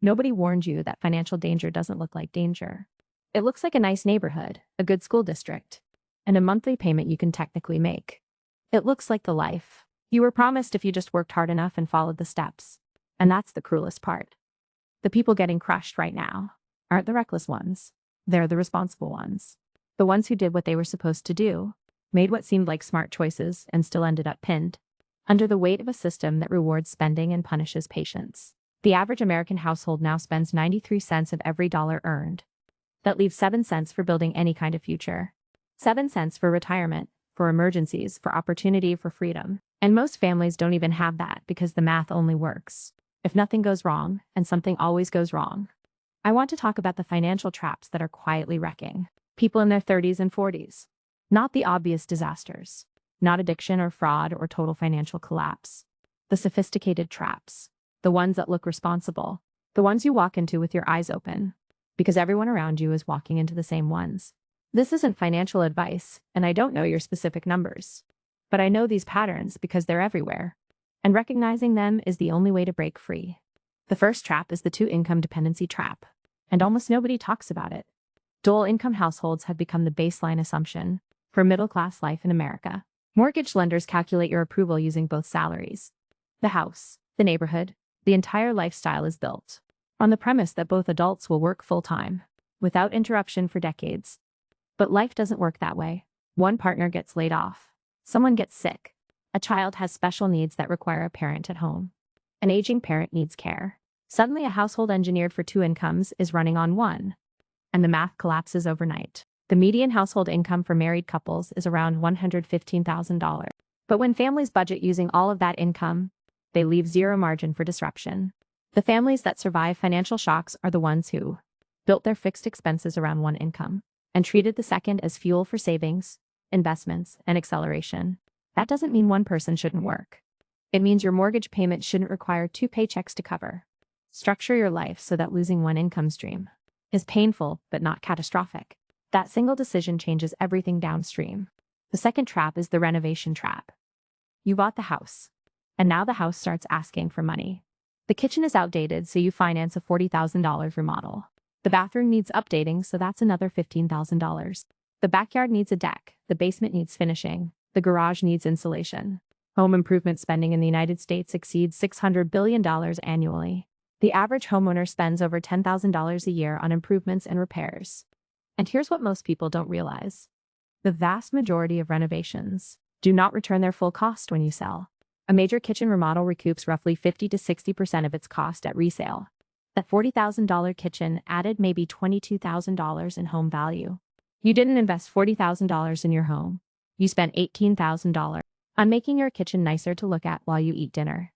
Nobody warned you that financial danger doesn't look like danger. It looks like a nice neighborhood, a good school district, and a monthly payment you can technically make. It looks like the life you were promised if you just worked hard enough and followed the steps. And that's the cruelest part. The people getting crushed right now aren't the reckless ones. They're the responsible ones. The ones who did what they were supposed to do, made what seemed like smart choices, and still ended up pinned under the weight of a system that rewards spending and punishes patience. The average American household now spends 93 cents of every dollar earned. That leaves 7 cents for building any kind of future. 7 cents for retirement, for emergencies, for opportunity, for freedom. And most families don't even have that because the math only works if nothing goes wrong, and something always goes wrong. I want to talk about the financial traps that are quietly wrecking people in their 30s and 40s. Not the obvious disasters. Not addiction or fraud or total financial collapse. The sophisticated traps. The ones that look responsible. The ones you walk into with your eyes open. Because everyone around you is walking into the same ones. This isn't financial advice, and I don't know your specific numbers. But I know these patterns because they're everywhere. And recognizing them is the only way to break free. The first trap is the two-income dependency trap. And almost nobody talks about it. Dual-income households have become the baseline assumption for middle-class life in America. Mortgage lenders calculate your approval using both salaries. The house, the neighborhood, the entire lifestyle is built on the premise that both adults will work full-time, without interruption for decades. But life doesn't work that way. One partner gets laid off. Someone gets sick. A child has special needs that require a parent at home. An aging parent needs care. Suddenly, a household engineered for two incomes is running on one. And the math collapses overnight. The median household income for married couples is around $115,000. But when families budget using all of that income, they leave zero margin for disruption. The families that survive financial shocks are the ones who built their fixed expenses around one income and treated the second as fuel for savings, investments, and acceleration. That doesn't mean one person shouldn't work. It means your mortgage payment shouldn't require two paychecks to cover. Structure your life so that losing one income stream is painful but not catastrophic. That single decision changes everything downstream. The second trap is the renovation trap. You bought the house, and now the house starts asking for money. The kitchen is outdated, so you finance a $40,000 remodel. The bathroom needs updating, so that's another $15,000. The backyard needs a deck, the basement needs finishing, the garage needs insulation. Home improvement spending in the United States exceeds $600 billion annually. The average homeowner spends over $10,000 a year on improvements and repairs. And here's what most people don't realize. The vast majority of renovations do not return their full cost when you sell. A major kitchen remodel recoups roughly 50 to 60% of its cost at resale. That $40,000 kitchen added maybe $22,000 in home value. You didn't invest $40,000 in your home. You spent $18,000 on making your kitchen nicer to look at while you eat dinner.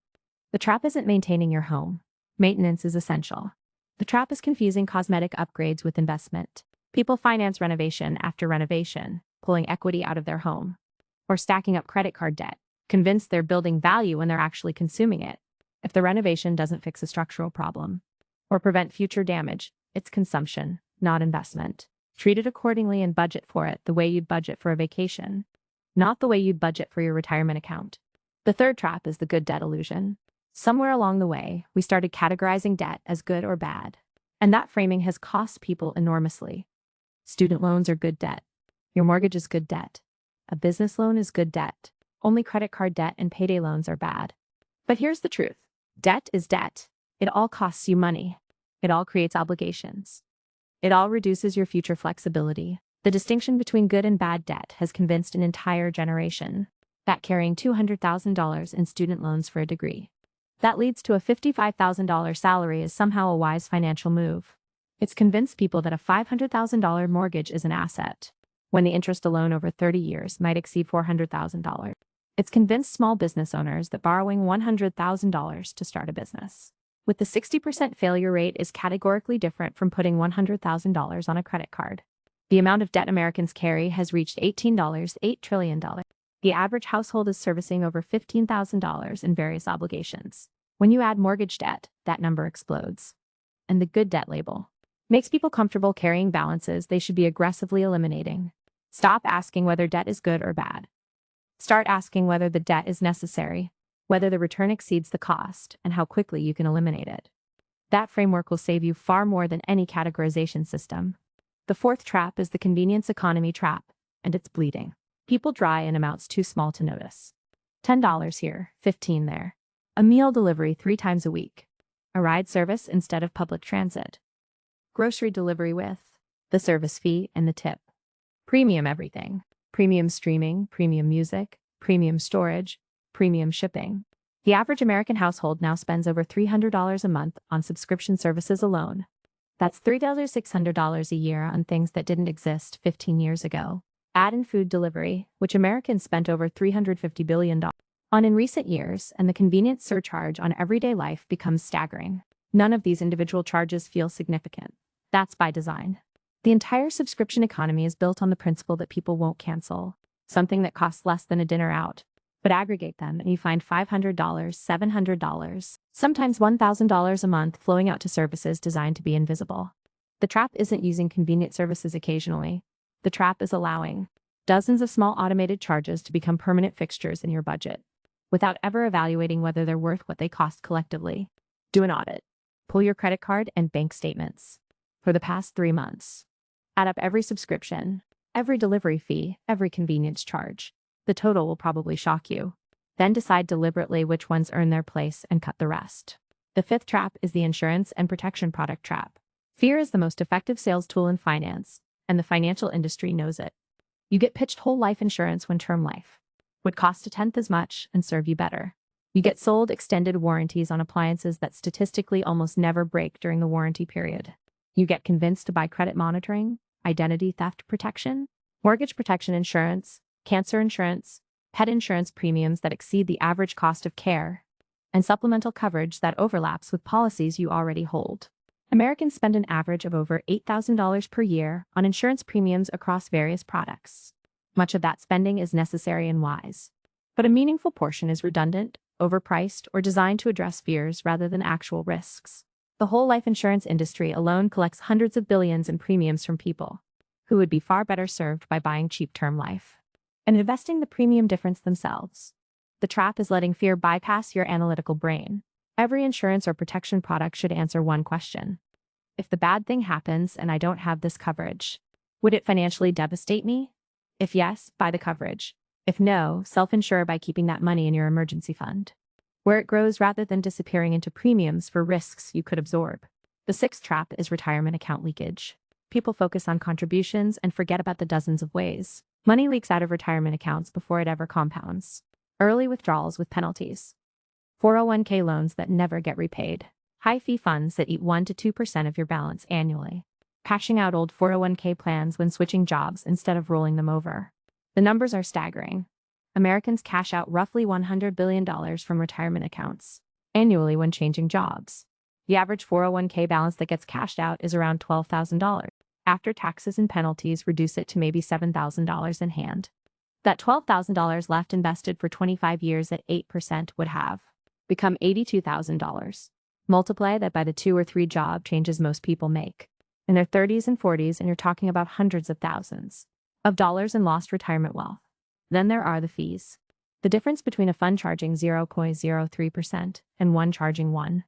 The trap isn't maintaining your home. Maintenance is essential. The trap is confusing cosmetic upgrades with investment. People finance renovation after renovation, pulling equity out of their home, or stacking up credit card debt, convinced they're building value when they're actually consuming it. If the renovation doesn't fix a structural problem or prevent future damage, it's consumption, not investment. Treat it accordingly and budget for it the way you'd budget for a vacation, not the way you'd budget for your retirement account. The third trap is the good debt illusion. Somewhere along the way, we started categorizing debt as good or bad, and that framing has cost people enormously. Student loans are good debt. Your mortgage is good debt. A business loan is good debt. Only credit card debt and payday loans are bad. But here's the truth. Debt is debt. It all costs you money. It all creates obligations. It all reduces your future flexibility. The distinction between good and bad debt has convinced an entire generation that carrying $200,000 in student loans for a degree that leads to a $55,000 salary is somehow a wise financial move. It's convinced people that a $500,000 mortgage is an asset, when the interest alone over 30 years might exceed $400,000. It's convinced small business owners that borrowing $100,000 to start a business with the 60% failure rate is categorically different from putting $100,000 on a credit card. The amount of debt Americans carry has reached $8 trillion. The average household is servicing over $15,000 in various obligations. When you add mortgage debt, that number explodes. And the good debt label makes people comfortable carrying balances they should be aggressively eliminating. Stop asking whether debt is good or bad. Start asking whether the debt is necessary, whether the return exceeds the cost, and how quickly you can eliminate it. That framework will save you far more than any categorization system. The fourth trap is the convenience economy trap, and it's bleeding. People dry in amounts too small to notice. $10 here, $15 there. A meal delivery 3 times a week. A ride service instead of public transit. Grocery delivery with the service fee and the tip. Premium everything. Premium streaming, premium music, premium storage, premium shipping. The average American household now spends over $300 a month on subscription services alone. That's $3,600 a year on things that didn't exist 15 years ago. Add in food delivery, which Americans spent over $350 billion on in recent years, and the convenience surcharge on everyday life becomes staggering. None of these individual charges feel significant. That's by design. The entire subscription economy is built on the principle that people won't cancel something that costs less than a dinner out. But aggregate them and you find $500, $700, sometimes $1,000 a month flowing out to services designed to be invisible. The trap isn't using convenient services occasionally. The trap is allowing dozens of small automated charges to become permanent fixtures in your budget without ever evaluating whether they're worth what they cost collectively. Do an audit. Pull your credit card and bank statements for the past 3 months. Add up every subscription, every delivery fee, every convenience charge. The total will probably shock you. Then decide deliberately which ones earn their place and cut the rest. The fifth trap is the insurance and protection product trap. Fear is the most effective sales tool in finance, and the financial industry knows it. You get pitched whole life insurance when term life would cost 1/10 as much and serve you better. You get sold extended warranties on appliances that statistically almost never break during the warranty period. You get convinced to buy credit monitoring, identity theft protection, mortgage protection insurance, cancer insurance, pet insurance premiums that exceed the average cost of care, and supplemental coverage that overlaps with policies you already hold. Americans spend an average of over $8,000 per year on insurance premiums across various products. Much of that spending is necessary and wise, but a meaningful portion is redundant, overpriced, or designed to address fears rather than actual risks. The whole life insurance industry alone collects hundreds of billions in premiums from people who would be far better served by buying cheap term life and investing the premium difference themselves. The trap is letting fear bypass your analytical brain. Every insurance or protection product should answer one question. If the bad thing happens and I don't have this coverage, would it financially devastate me? If yes, buy the coverage. If no, self-insure by keeping that money in your emergency fund, where it grows rather than disappearing into premiums for risks you could absorb. The sixth trap is retirement account leakage. People focus on contributions and forget about the dozens of ways money leaks out of retirement accounts before it ever compounds. Early withdrawals with penalties. 401k loans that never get repaid. High-fee funds that eat 1 to 2% of your balance annually. Cashing out old 401k plans when switching jobs instead of rolling them over. The numbers are staggering. Americans cash out roughly $100 billion from retirement accounts annually when changing jobs. The average 401k balance that gets cashed out is around $12,000. After taxes and penalties reduce it to maybe $7,000 in hand. That $12,000 left invested for 25 years at 8% would have become $82,000. Multiply that by the 2 or 3 job changes most people make in their 30s and 40s, and you're talking about hundreds of thousands of dollars in lost retirement wealth. Then there are the fees. The difference between a fund charging 0.03% and one charging 1%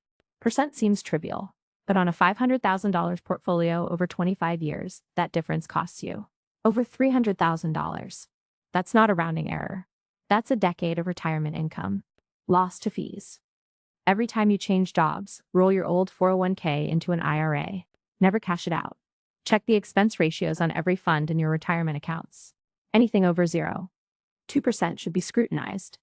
seems trivial, but on a $500,000 portfolio over 25 years, that difference costs you over $300,000. That's not a rounding error. That's a decade of retirement income lost to fees. Every time you change jobs, roll your old 401k into an IRA. Never cash it out. Check the expense ratios on every fund in your retirement accounts. Anything over 0.2% should be scrutinized.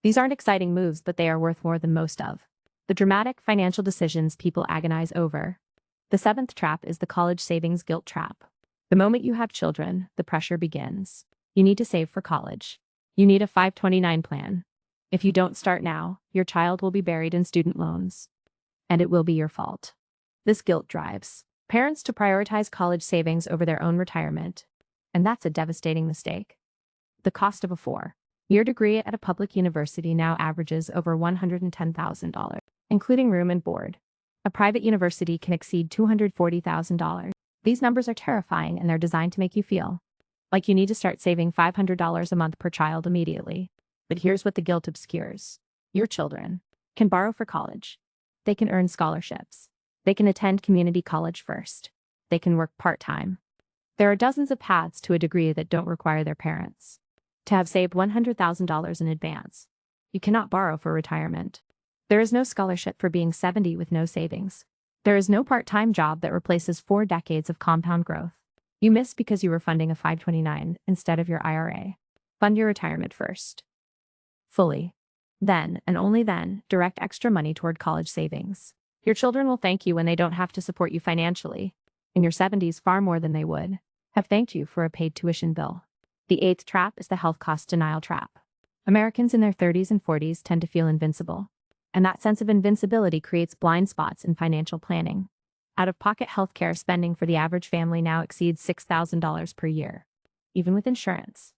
These aren't exciting moves, but they are worth more than most of the dramatic financial decisions people agonize over. The seventh trap is the college savings guilt trap. The moment you have children, the pressure begins. You need to save for college. You need a 529 plan. If you don't start now, your child will be buried in student loans. And it will be your fault. This guilt drives parents to prioritize college savings over their own retirement. And that's a devastating mistake. The cost of a 4-year degree at a public university now averages over $110,000, including room and board. A private university can exceed $240,000. These numbers are terrifying, and they're designed to make you feel like you need to start saving $500 a month per child immediately. But here's what the guilt obscures. Your children can borrow for college. They can earn scholarships. They can attend community college first. They can work part-time. There are dozens of paths to a degree that don't require their parents to have saved $100,000 in advance. You cannot borrow for retirement. There is no scholarship for being 70 with no savings. There is no part-time job that replaces 4 decades of compound growth. You missed because you were funding a 529 instead of your IRA. Fund your retirement first. Fully. Then, and only then, direct extra money toward college savings. Your children will thank you when they don't have to support you financially. In your 70s, far more than they would have thanked you for a paid tuition bill. The 8th trap is the health cost denial trap. Americans in their 30s and 40s tend to feel invincible. And that sense of invincibility creates blind spots in financial planning. Out-of-pocket healthcare spending for the average family now exceeds $6,000 per year, even with insurance.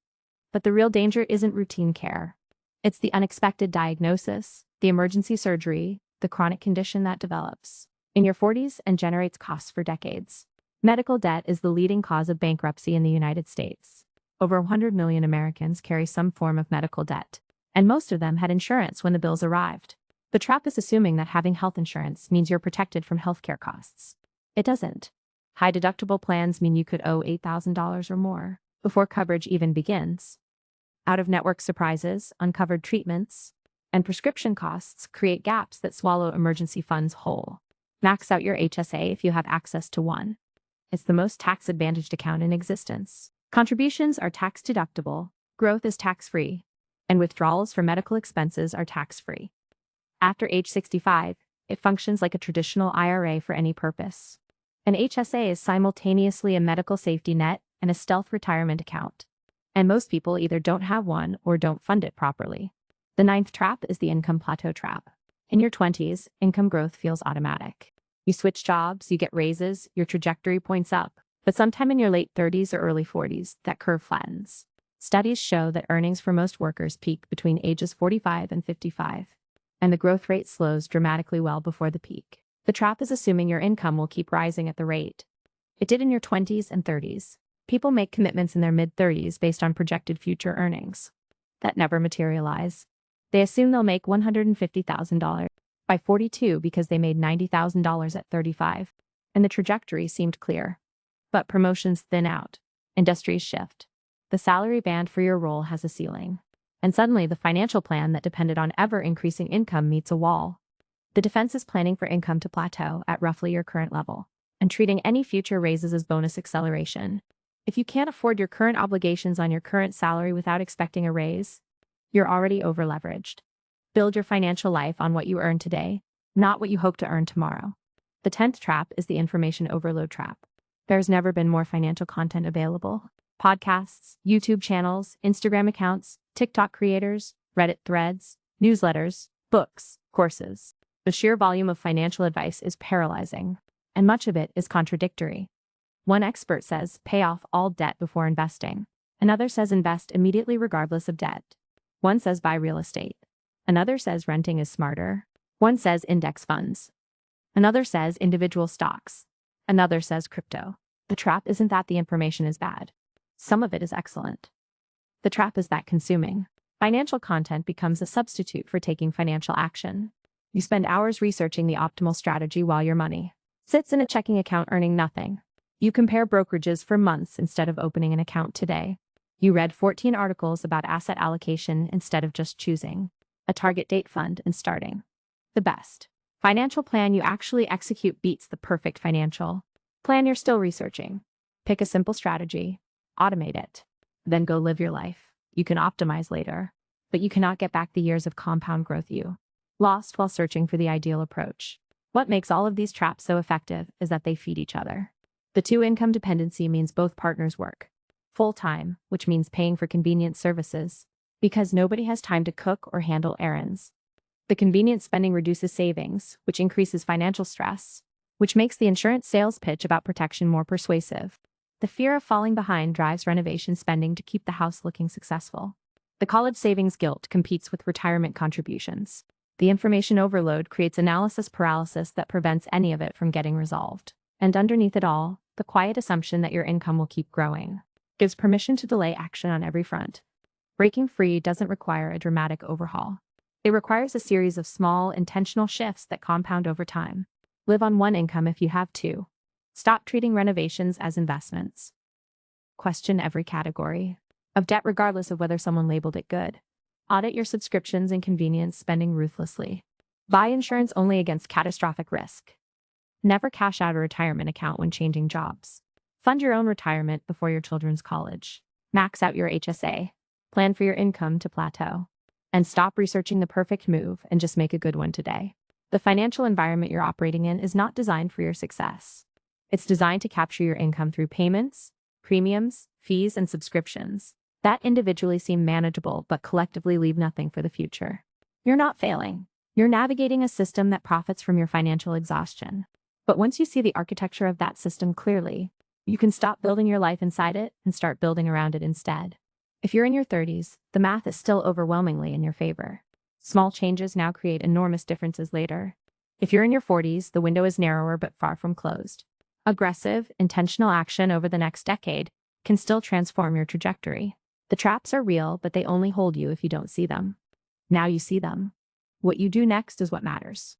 But the real danger isn't routine care. It's the unexpected diagnosis, the emergency surgery, the chronic condition that develops in your 40s and generates costs for decades. Medical debt is the leading cause of bankruptcy in the United States. Over 100 million Americans carry some form of medical debt, and most of them had insurance when the bills arrived. The trap is assuming that having health insurance means you're protected from healthcare costs. It doesn't. High deductible plans mean you could owe $8,000 or more before coverage even begins. Out-of-network surprises, uncovered treatments, and prescription costs create gaps that swallow emergency funds whole. Max out your HSA if you have access to one. It's the most tax-advantaged account in existence. Contributions are tax-deductible, growth is tax-free, and withdrawals for medical expenses are tax-free. After age 65, it functions like a traditional IRA for any purpose. An HSA is simultaneously a medical safety net and a stealth retirement account. And most people either don't have one or don't fund it properly. The 9th trap is the income plateau trap. In your 20s, income growth feels automatic. You switch jobs, you get raises, your trajectory points up. But sometime in your late 30s or early 40s, that curve flattens. Studies show that earnings for most workers peak between ages 45 and 55. And the growth rate slows dramatically well before the peak. The trap is assuming your income will keep rising at the rate it did in your 20s and 30s. People make commitments in their mid-30s based on projected future earnings that never materialize. They assume they'll make $150,000 by 42 because they made $90,000 at 35, and the trajectory seemed clear. But promotions thin out, industries shift. The salary band for your role has a ceiling. And suddenly the financial plan that depended on ever-increasing income meets a wall. The defense is planning for income to plateau at roughly your current level, and treating any future raises as bonus acceleration. If you can't afford your current obligations on your current salary without expecting a raise, you're already over-leveraged. Build your financial life on what you earn today, not what you hope to earn tomorrow. The 10th trap is the information overload trap. There's never been more financial content available. Podcasts, YouTube channels, Instagram accounts, TikTok creators, Reddit threads, newsletters, books, courses. The sheer volume of financial advice is paralyzing, and much of it is contradictory. One expert says, pay off all debt before investing. Another says invest immediately regardless of debt. One says buy real estate. Another says renting is smarter. One says index funds. Another says individual stocks. Another says crypto. The trap isn't that the information is bad. Some of it is excellent. The trap is that consuming financial content becomes a substitute for taking financial action. You spend hours researching the optimal strategy while your money sits in a checking account earning nothing. You compare brokerages for months instead of opening an account today. You read 14 articles about asset allocation instead of just choosing a target date fund and starting the best financial plan you actually execute beats the perfect financial plan you're still researching. Pick a simple strategy, automate it, then go live your life. You can optimize later, but you cannot get back the years of compound growth you lost while searching for the ideal approach. What makes all of these traps so effective is that they feed each other. The 2 income dependency means both partners work full-time, which means paying for convenient services, because nobody has time to cook or handle errands. The convenient spending reduces savings, which increases financial stress, which makes the insurance sales pitch about protection more persuasive. The fear of falling behind drives renovation spending to keep the house looking successful. The college savings guilt competes with retirement contributions. The information overload creates analysis paralysis that prevents any of it from getting resolved. And underneath it all, the quiet assumption that your income will keep growing gives permission to delay action on every front. Breaking free doesn't require a dramatic overhaul. It requires a series of small, intentional shifts that compound over time. Live on one income if you have two. Stop treating renovations as investments. Question every category of debt regardless of whether someone labeled it good. Audit your subscriptions and convenience spending ruthlessly. Buy insurance only against catastrophic risk. Never cash out a retirement account when changing jobs. Fund your own retirement before your children's college. Max out your HSA. Plan for your income to plateau. And stop researching the perfect move and just make a good one today. The financial environment you're operating in is not designed for your success. It's designed to capture your income through payments, premiums, fees, and subscriptions that individually seem manageable but collectively leave nothing for the future. You're not failing. You're navigating a system that profits from your financial exhaustion. But once you see the architecture of that system clearly, you can stop building your life inside it and start building around it instead. If you're in your 30s, the math is still overwhelmingly in your favor. Small changes now create enormous differences later. If you're in your 40s, the window is narrower but far from closed. Aggressive, intentional action over the next decade can still transform your trajectory. The traps are real, but they only hold you if you don't see them. Now you see them. What you do next is what matters.